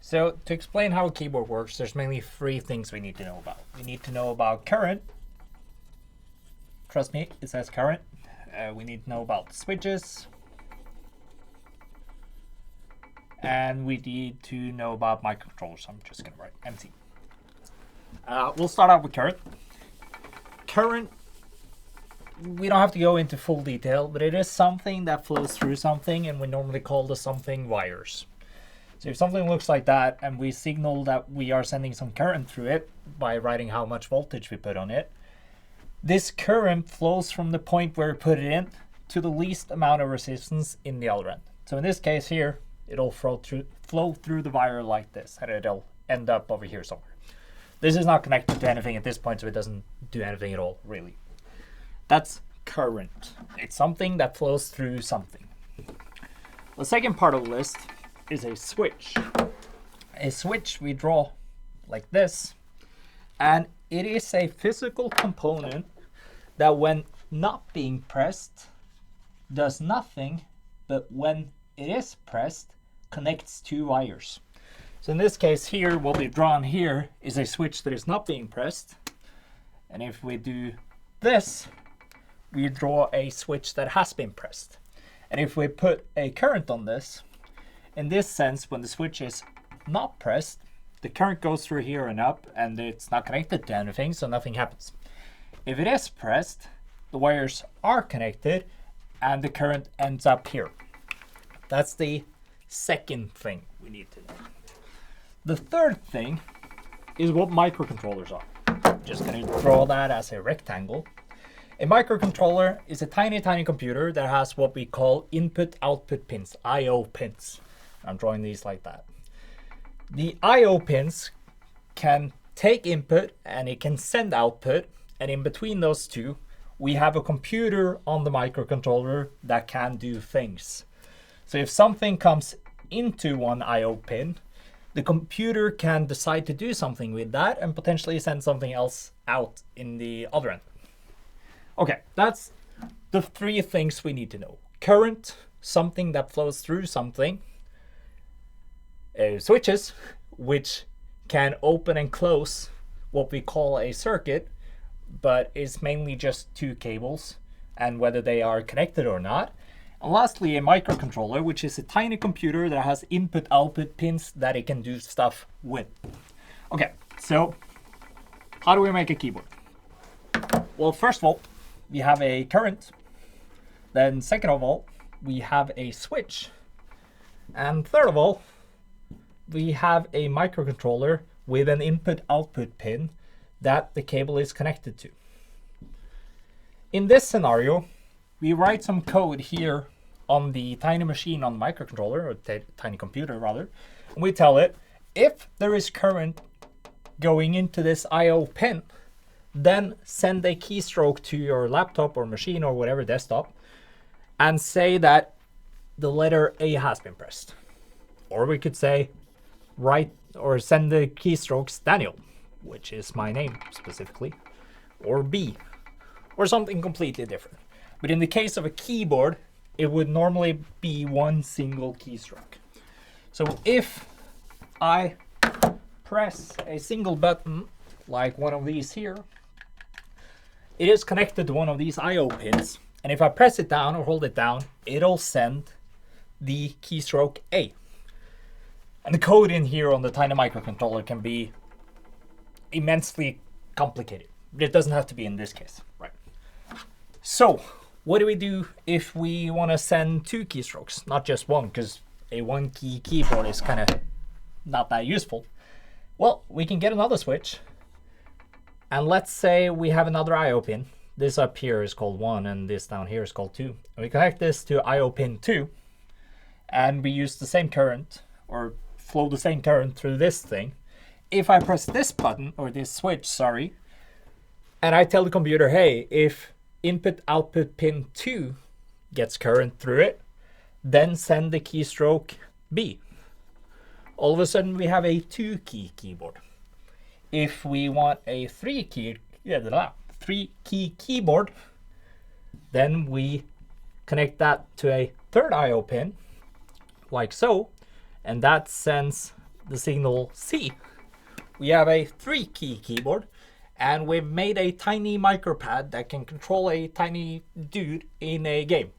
So to explain how a keyboard works, there's mainly three things we need to know about. We need to know about current. Trust me, it says current. We need to know about switches. And we need to know about microcontrollers. I'm just going to write MC. We'll start out with current. Current, we don't have to go into full detail, but it is something that flows through something, and we normally call the something wires. So if something looks like that and we signal that we are sending some current through it by writing how much voltage we put on it, this current flows from the point where we put it in to the least amount of resistance in the other end. So in this case here, it'll flow through the wire like this, and it'll end up over here somewhere. This is not connected to anything at this point, so it doesn't do anything at all, really. That's current. It's something that flows through something. The second part of the list is a switch. A switch we draw like this, and it is a physical component that when not being pressed does nothing, but when it is pressed connects two wires. So in this case here, what we've drawn here is a switch that is not being pressed, and if we do this, we draw a switch that has been pressed. And if we put a current on this, in this sense, when the switch is not pressed, the current goes through here and up, and it's not connected to anything, so nothing happens. If it is pressed, the wires are connected, and the current ends up here. That's the second thing we need to know. The third thing is what microcontrollers are. I'm just going to draw that as a rectangle. A microcontroller is a tiny, tiny computer that has what we call input-output pins, I/O pins. I'm drawing these like that. The I/O pins can take input and it can send output, and in between those two, we have a computer on the microcontroller that can do things. So if something comes into one I/O pin, the computer can decide to do something with that and potentially send something else out in the other end. Okay, that's the three things we need to know. Current, something that flows through something. Switches, which can open and close what we call a circuit, but is mainly just two cables and whether they are connected or not. And lastly, a microcontroller, which is a tiny computer that has input-output pins that it can do stuff with. Okay, so how do we make a keyboard? Well, first of all, we have a current. Then second of all, we have a switch. And third of all, we have a microcontroller with an input-output pin that the cable is connected to. In this scenario, we write some code here on the tiny machine on the microcontroller, or tiny computer rather, and we tell it, if there is current going into this I/O pin, then send a keystroke to your laptop or machine or whatever desktop and say that the letter A has been pressed. Or we could say, write or send the keystrokes Daniel, which is my name specifically, or B, or something completely different. But in the case of a keyboard, it would normally be one single keystroke. So if I press a single button, like one of these here, it is connected to one of these I/O pins. And if I press it down or hold it down, it'll send the keystroke A. And the code in here on the tiny microcontroller can be immensely complicated. It doesn't have to be in this case, right? So what do we do if we want to send two keystrokes, not just one, because a one key keyboard is kind of not that useful? Well, we can get another switch, and let's say we have another I/O pin. This up here is called 1 and this down here is called 2. And we connect this to I/O pin 2, and we use the same current, or flow the same current through this thing. If I press this button, or this switch, sorry, and I tell the computer, hey, if input-output pin 2 gets current through it, then send the keystroke B. All of a sudden we have a 2-key keyboard. If we want a 3-key keyboard, then we connect that to a third I/O pin, like so, and that sends the signal C. We have a 3-key keyboard, and we've made a tiny micropad that can control a tiny dude in a game.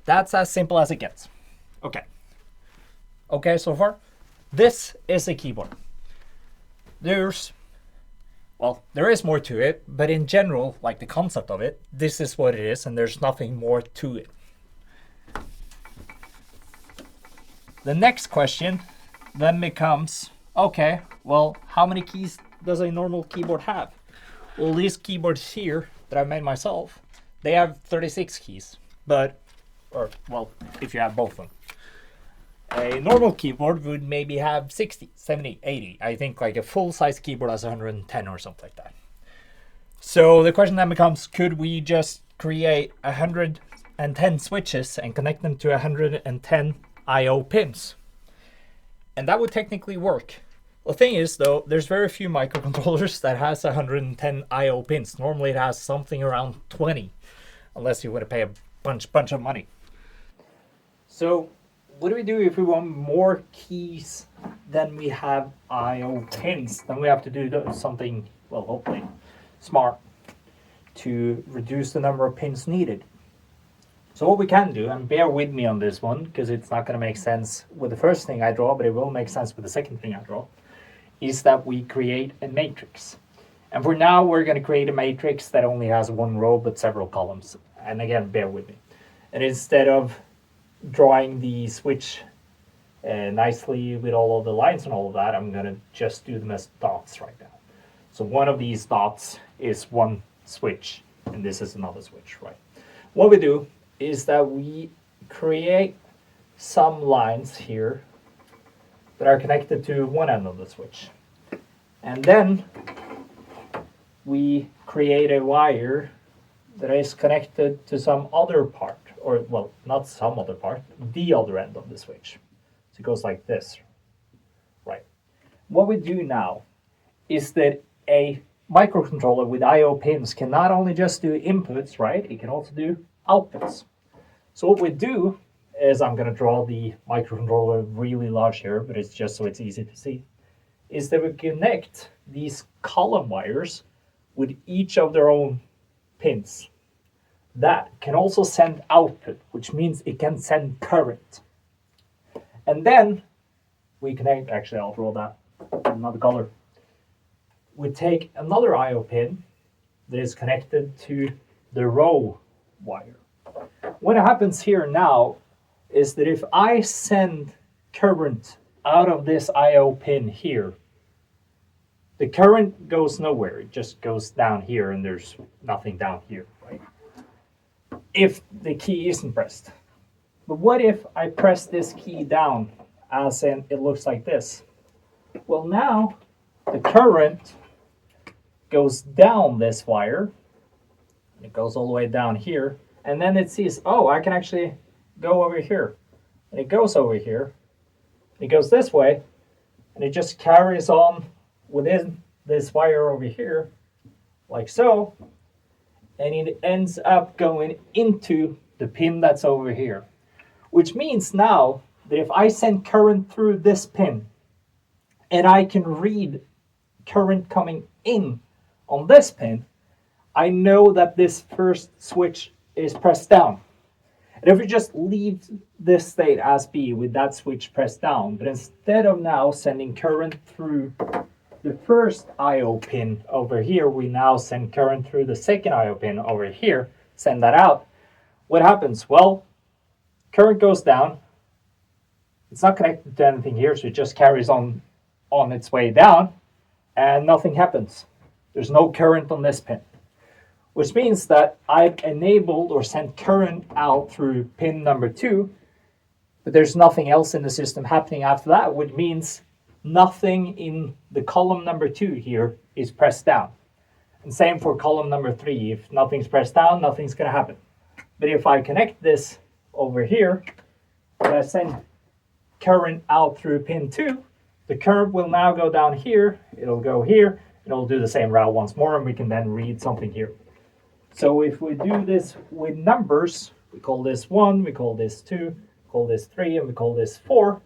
That's as simple as it gets. Okay. Okay, so far, this is a keyboard. There is more to it, but in general, like the concept of it, this is what it is, and there's nothing more to it. The next question then becomes, okay, well, how many keys does a normal keyboard have? Well, these keyboards here that I made myself, they have 36 keys, if you have both of them. A normal keyboard would maybe have 60, 70, 80. I think like a full-size keyboard has 110 or something like that. So the question then becomes, could we just create 110 switches and connect them to 110 I/O pins? And that would technically work. The thing is, though, there's very few microcontrollers that has 110 I/O pins. Normally it has something around 20, unless you want to pay a bunch of money. So what do we do if we want more keys than we have I/O pins? Then we have to do something, well, hopefully smart to reduce the number of pins needed. So what we can do, and bear with me on this one, because it's not going to make sense with the first thing I draw, but it will make sense with the second thing I draw, is that we create a matrix. And for now, we're going to create a matrix that only has one row but several columns. And again, bear with me. And instead of drawing the switch nicely with all of the lines and all of that, I'm going to just do them as dots right now. So one of these dots is one switch, and this is another switch, right? What we do is that we create some lines here that are connected to one end of the switch. And then we create a wire that is connected to some other part, or well, not some other part, the other end of the switch. So it goes like this, right? What we do now is that a microcontroller with I/O pins can not only just do inputs, right? It can also do outputs. So what we do is, I'm going to draw the microcontroller really large here, but it's just so it's easy to see, is that we connect these column wires with each of their own pins. That can also send output, which means it can send current. And then we connect, actually I'll draw that in another color. We take another I/O pin that is connected to the row wire. What happens here now is that if I send current out of this I/O pin here, the current goes nowhere. It just goes down here, and there's nothing down here, right? If the key isn't pressed. But what if I press this key down, as in it looks like this? Well, now the current goes down this wire. It goes all the way down here. And then it sees, oh, I can actually go over here. And it goes over here. It goes this way. And it just carries on within this wire over here, like so. And it ends up going into the pin that's over here. Which means now that if I send current through this pin, and I can read current coming in on this pin, I know that this first switch is pressed down. And if we just leave this state as B with that switch pressed down, but instead of now sending current through the first I/O pin over here, we now send current through the second I/O pin over here, send that out. What happens? Well, current goes down. It's not connected to anything here, so it just carries on its way down, and nothing happens. There's no current on this pin, which means that I've enabled or sent current out through pin number 2, but there's nothing else in the system happening after that, which means nothing in the column number 2 here is pressed down. And same for column number 3. If nothing's pressed down, nothing's going to happen. But if I connect this over here, and I send current out through pin 2, the current will now go down here, it'll go here, and it'll do the same route once more, and we can then read something here. So if we do this with numbers, we call this 1, we call this 2, we call this 3, and we call this 4.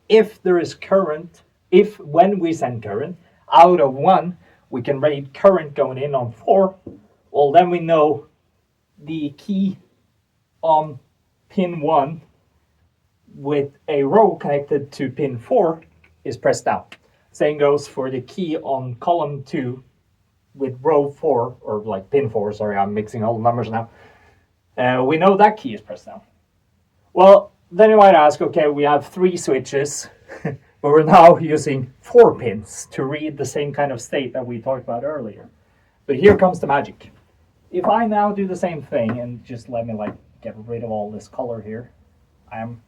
if there is current, if when we send current out of 1, we can read current going in on 4, well, then we know the key on pin 1 with a row connected to pin 4 is pressed down. Same goes for the key on column 2 with row 4, or like pin 4, sorry, I'm mixing all the numbers now. We know that key is pressed down. Well, then you might ask, okay, we have 3 switches, but we're now using 4 pins to read the same kind of state that we talked about earlier. But here comes the magic. If I now do the same thing and just let me like get rid of all this color here, I'm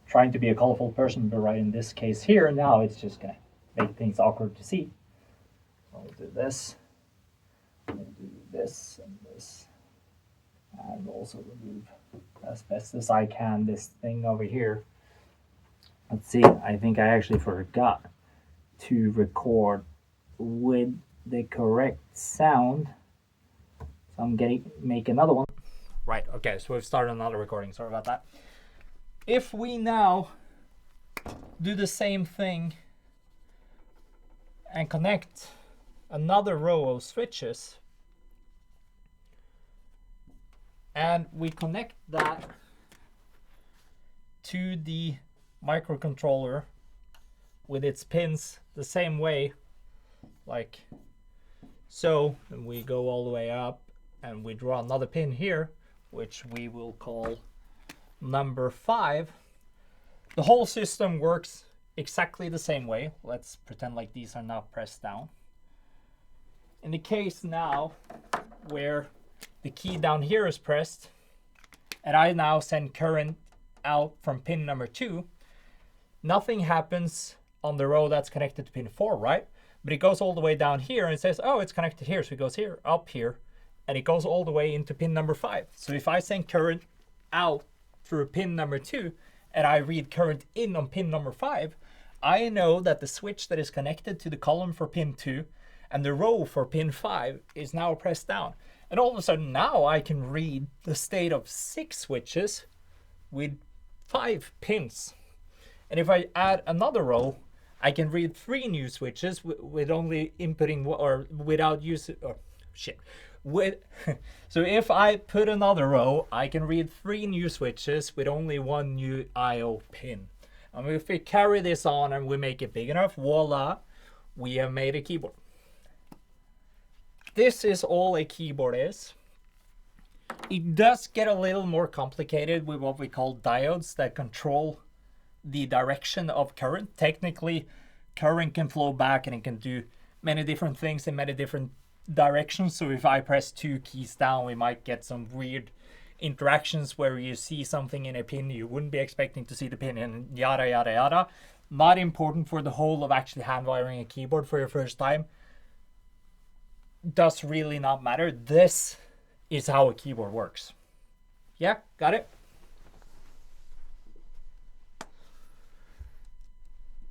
trying to be a colorful person, but right in this case here, now it's just gonna make things awkward to see. So we'll do this, we'll do this and this, and also remove as best as I can this thing over here. Let's see, I think I actually forgot to record with the correct sound. So I'm gonna make another one. Right, okay, so we've started another recording, sorry about that. If we now do the same thing and connect another row of switches, and we connect that to the microcontroller with its pins the same way, like so, and we go all the way up and we draw another pin here, which we will call number 5. The whole system works exactly the same way. Let's pretend like these are now pressed down. In the case now where the key down here is pressed, and I now send current out from pin number 2, nothing happens on the row that's connected to pin 4, right? But it goes all the way down here and it says, oh, it's connected here. So it goes here, up here, and it goes all the way into pin number 5. So if I send current out through pin number 2 and I read current in on pin number 5, I know that the switch that is connected to the column for pin 2 and the row for pin 5 is now pressed down. And all of a sudden now I can read the state of 6 switches with 5 pins. And if I add another row, I can read 3 new switches with only inputting or without using, or shit. So if I put another row, I can read 3 new switches with only 1 new I/O pin. And if we carry this on and we make it big enough, voila, we have made a keyboard. This is all a keyboard is. It does get a little more complicated with what we call diodes that control the direction of current. Technically, current can flow back and it can do many different things in many different directions. So if I press 2 keys down, we might get some weird interactions where you see something in a pin you wouldn't be expecting to see the pin in, yada yada yada. Not important for the whole of actually hand wiring a keyboard for your first time. Does really not matter. This is how a keyboard works. Yeah, got it?